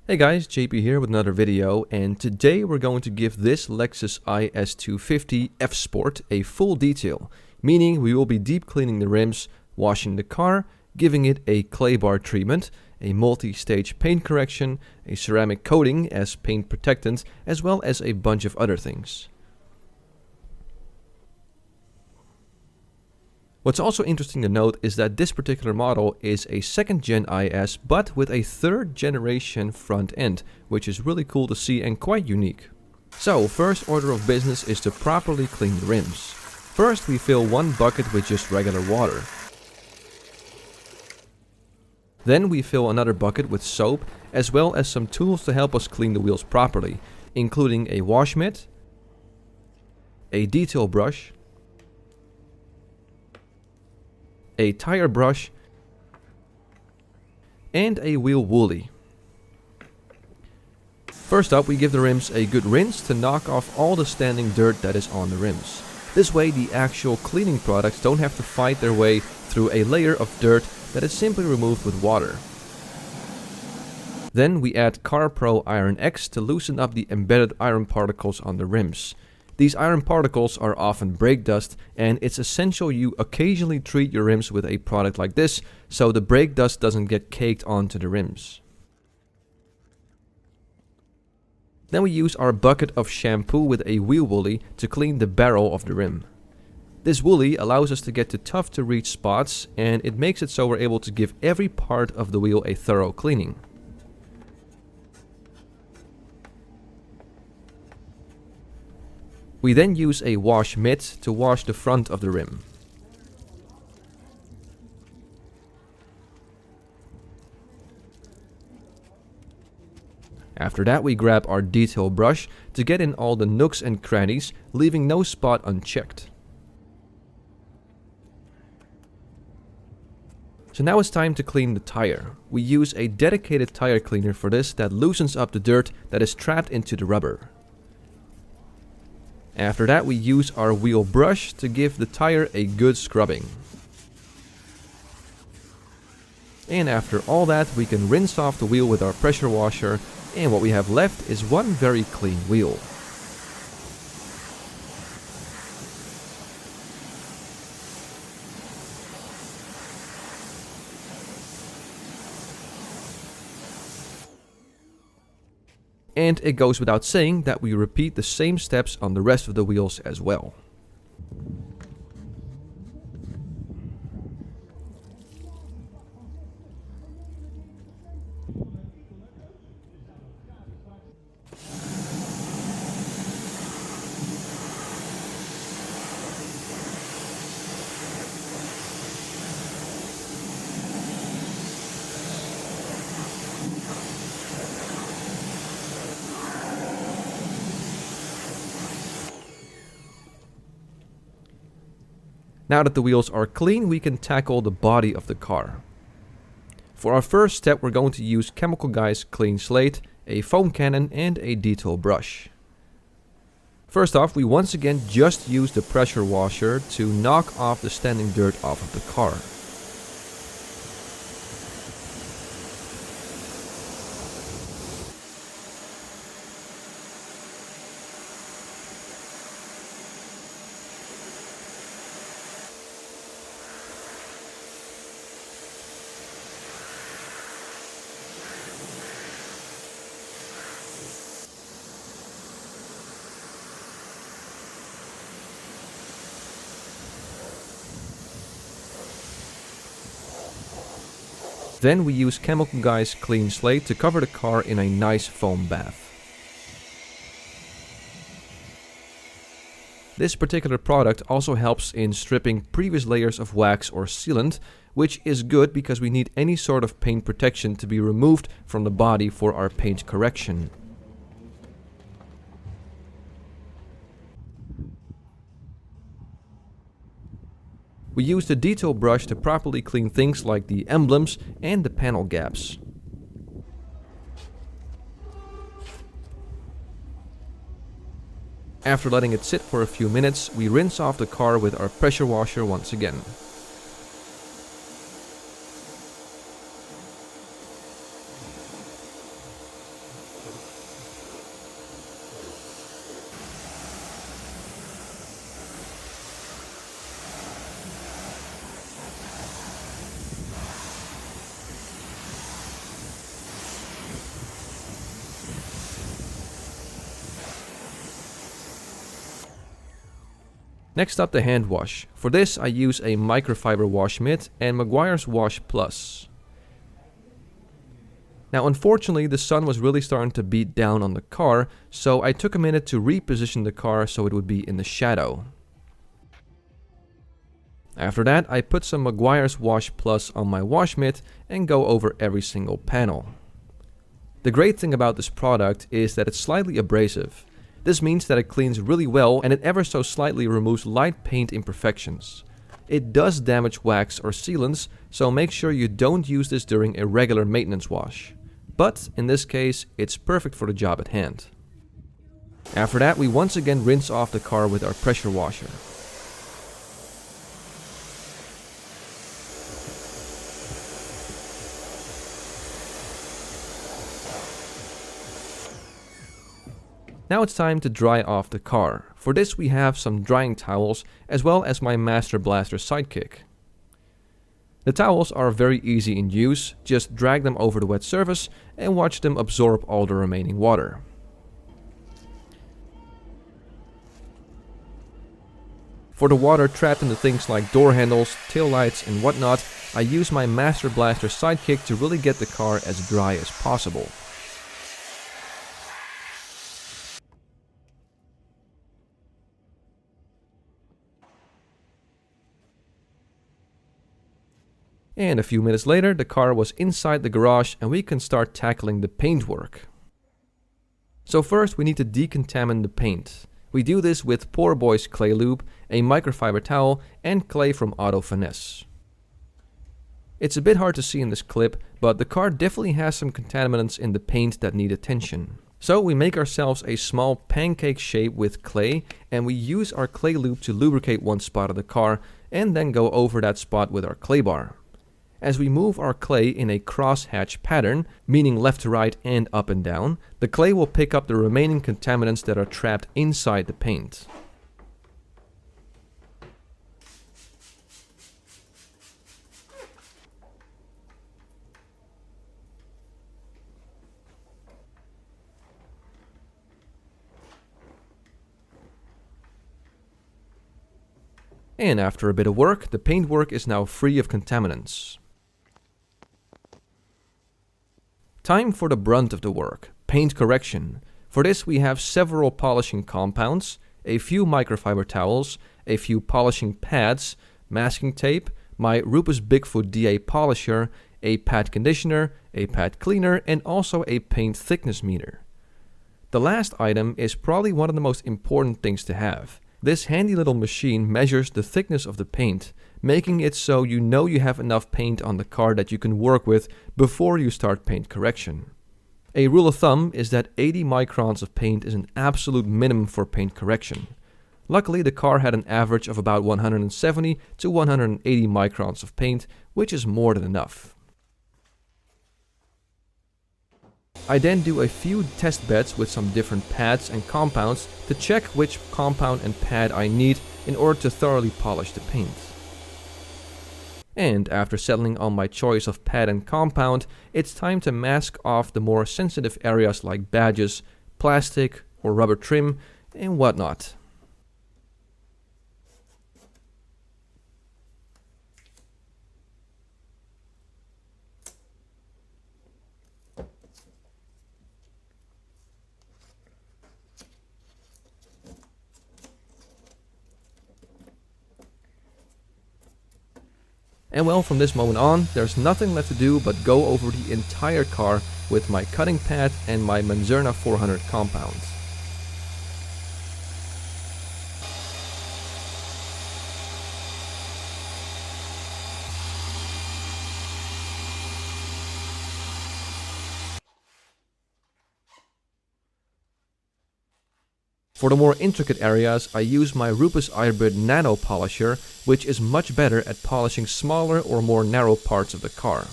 Hey guys, JP here with another video, and today we're going to give this Lexus IS250 F Sport a full detail, meaning we will be deep cleaning the rims, washing the car, giving it a clay bar treatment, a multi-stage paint correction, a ceramic coating as paint protectant, as well as a bunch of other things. What's also interesting to note is that this particular model is a 2nd gen IS, but with a 3rd generation front end, which is really cool to see and quite unique. So, first order of business is to properly clean the rims. First, we fill one bucket with just regular water. Then we fill another bucket with soap, as well as some tools to help us clean the wheels properly, including a wash mitt, a detail brush, a tire brush, and a wheel woolly. First up, we give the rims a good rinse to knock off all the standing dirt that is on the rims. This way the actual cleaning products don't have to fight their way through a layer of dirt that is simply removed with water. Then we add CarPro Iron X to loosen up the embedded iron particles on the rims. These iron particles are often brake dust, and it's essential you occasionally treat your rims with a product like this so the brake dust doesn't get caked onto the rims. Then we use our bucket of shampoo with a wheel woolly to clean the barrel of the rim. This woolly allows us to get to tough to reach spots, and it makes it so we're able to give every part of the wheel a thorough cleaning. We then use a wash mitt to wash the front of the rim. After that, we grab our detail brush to get in all the nooks and crannies, leaving no spot unchecked. So now it's time to clean the tire. We use a dedicated tire cleaner for this that loosens up the dirt that is trapped into the rubber. After that, we use our wheel brush to give the tire a good scrubbing. And after all that, we can rinse off the wheel with our pressure washer, and what we have left is one very clean wheel. And it goes without saying that we repeat the same steps on the rest of the wheels as well. Now that the wheels are clean, we can tackle the body of the car. For our first step, we're going to use Chemical Guy's Clean Slate, a foam cannon, and a detail brush. First off, we once again just use the pressure washer to knock off the standing dirt off of the car. Then we use Chemical Guy's Clean Slate to cover the car in a nice foam bath. This particular product also helps in stripping previous layers of wax or sealant, which is good because we need any sort of paint protection to be removed from the body for our paint correction. We use the detail brush to properly clean things like the emblems and the panel gaps. After letting it sit for a few minutes, we rinse off the car with our pressure washer once again. Next up, the hand wash. For this I use a microfiber wash mitt and Mcguire's Wash Plus. Now unfortunately the sun was really starting to beat down on the car, so I took a minute to reposition the car so it would be in the shadow. After that I put some Mcguire's Wash Plus on my wash mitt and go over every single panel. The great thing about this product is that it's slightly abrasive. This means that it cleans really well and it ever so slightly removes light paint imperfections. It does damage wax or sealants, so make sure you don't use this during a regular maintenance wash. But in this case, it's perfect for the job at hand. After that, we once again rinse off the car with our pressure washer. Now it's time to dry off the car. For this we have some drying towels as well as my Master Blaster sidekick. The towels are very easy in use, just drag them over the wet surface and watch them absorb all the remaining water. For the water trapped into things like door handles, tail lights and whatnot, I use my Master Blaster sidekick to really get the car as dry as possible. And a few minutes later, the car was inside the garage and we can start tackling the paint work. So first we need to decontaminate the paint. We do this with Poor Boy's clay lube, a microfiber towel and clay from Auto Finesse. It's a bit hard to see in this clip, but the car definitely has some contaminants in the paint that need attention. So we make ourselves a small pancake shape with clay and we use our clay lube to lubricate one spot of the car and then go over that spot with our clay bar. As we move our clay in a crosshatch pattern, meaning left to right and up and down, the clay will pick up the remaining contaminants that are trapped inside the paint. And after a bit of work, the paintwork is now free of contaminants. Time for the brunt of the work, paint correction. For this we have several polishing compounds, a few microfiber towels, a few polishing pads, masking tape, my Rupus Bigfoot DA polisher, a pad conditioner, a pad cleaner, and also a paint thickness meter. The last item is probably one of the most important things to have. This handy little machine measures the thickness of the paint, making it so you know you have enough paint on the car that you can work with before you start paint correction. A rule of thumb is that 80 microns of paint is an absolute minimum for paint correction. Luckily, the car had an average of about 170 to 180 microns of paint, which is more than enough. I then do a few test beds with some different pads and compounds to check which compound and pad I need in order to thoroughly polish the paint. And after settling on my choice of pad and compound, it's time to mask off the more sensitive areas like badges, plastic or rubber trim and whatnot. And well, from this moment on, there's nothing left to do but go over the entire car with my cutting pad and my Manzurna 400 compound. For the more intricate areas, I use my Rupus Airbud Nano Polisher, which is much better at polishing smaller or more narrow parts of the car.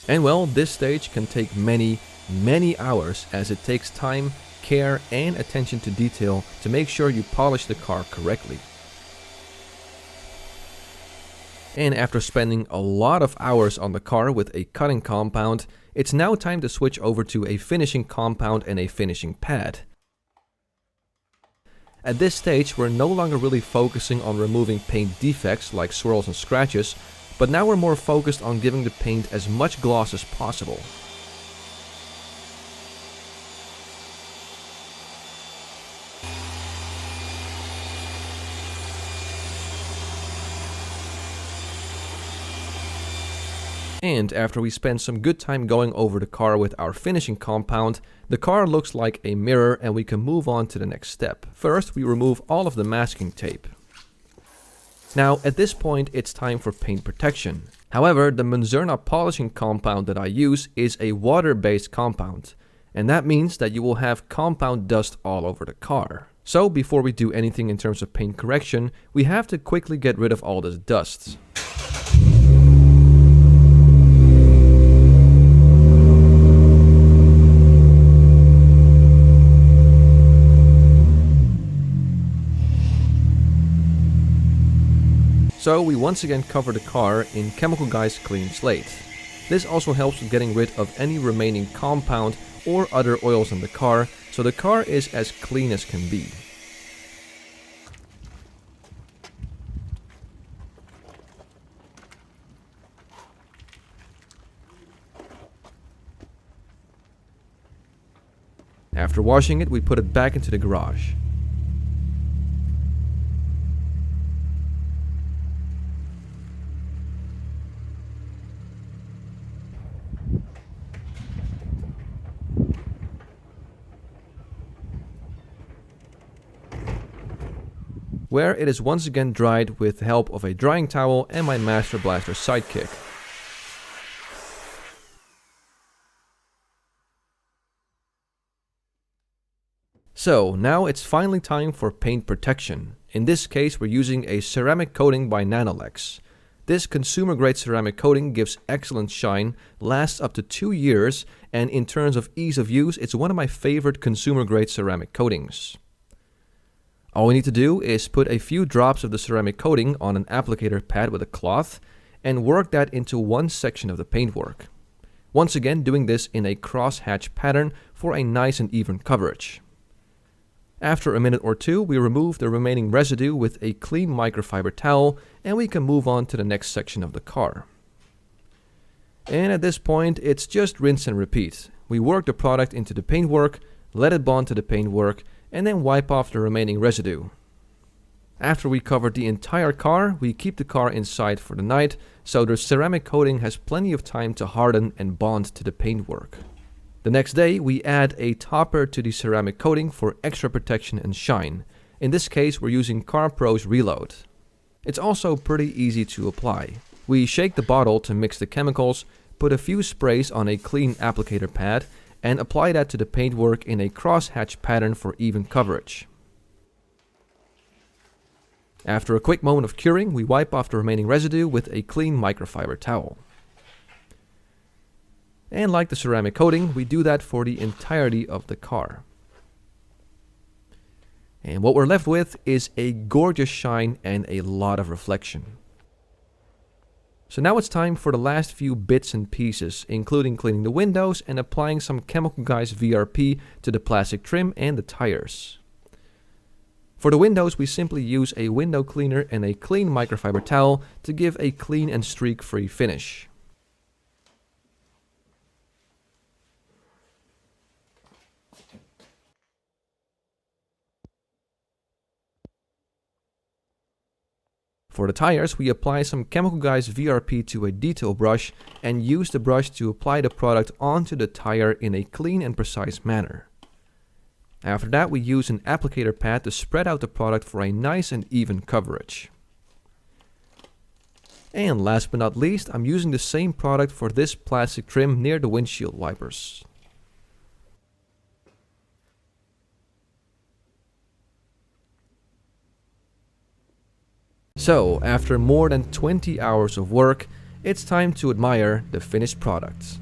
And well, this stage can take many hours, as it takes time, care and attention to detail to make sure you polish the car correctly. And after spending a lot of hours on the car with a cutting compound, it's now time to switch over to a finishing compound and a finishing pad. At this stage, we're no longer really focusing on removing paint defects like swirls and scratches, but now we're more focused on giving the paint as much gloss as possible. And after we spend some good time going over the car with our finishing compound, the car looks like a mirror and we can move on to the next step. First, we remove all of the masking tape. Now, at this point, it's time for paint protection. However, the Mcguire polishing compound that I use is a water-based compound, and that means that you will have compound dust all over the car. So, before we do anything in terms of paint correction, we have to quickly get rid of all this dust. So we once again cover the car in Mcguire's Clean Slate. This also helps with getting rid of any remaining compound or other oils in the car, so the car is as clean as can be. After washing it, we put it back into the garage. Where it is once again dried with the help of a drying towel and my Master Blaster sidekick. So now it's finally time for paint protection. In this case, we're using a ceramic coating by Nanolex. This consumer grade ceramic coating gives excellent shine, lasts up to 2 years, and in terms of ease of use, it's one of my favorite consumer grade ceramic coatings. All we need to do is put a few drops of the ceramic coating on an applicator pad with a cloth and work that into one section of the paintwork. Once again, doing this in a crosshatch pattern for a nice and even coverage. After a minute or two, we remove the remaining residue with a clean microfiber towel and we can move on to the next section of the car. And at this point, it's just rinse and repeat. We work the product into the paintwork, let it bond to the paintwork, and then wipe off the remaining residue. After we covered the entire car, we keep the car inside for the night, so the ceramic coating has plenty of time to harden and bond to the paintwork. The next day, we add a topper to the ceramic coating for extra protection and shine. In this case, we're using CarPro's Reload. It's also pretty easy to apply. We shake the bottle to mix the chemicals, put a few sprays on a clean applicator pad, and apply that to the paintwork in a crosshatch pattern for even coverage. After a quick moment of curing, we wipe off the remaining residue with a clean microfiber towel. And like the ceramic coating, we do that for the entirety of the car. And what we're left with is a gorgeous shine and a lot of reflection. So now it's time for the last few bits and pieces, including cleaning the windows and applying some Mcguire's VRP to the plastic trim and the tires. For the windows, we simply use a window cleaner and a clean microfiber towel to give a clean and streak-free finish. For the tires, we apply some Mcguire's VRP to a detail brush and use the brush to apply the product onto the tire in a clean and precise manner. After that, we use an applicator pad to spread out the product for a nice and even coverage. And last but not least, I'm using the same product for this plastic trim near the windshield wipers. So, after more than 20 hours of work, it's time to admire the finished product.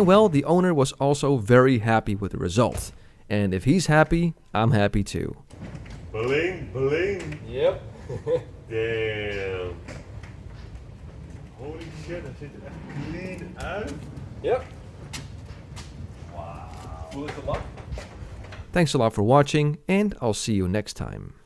And well, the owner was also very happy with the result. And if he's happy, I'm happy too. Bling, bling. Yep. Damn. Holy shit, dat ziet er echt clean uit. Yep. Wow. Thanks a lot for watching, and I'll see you next time.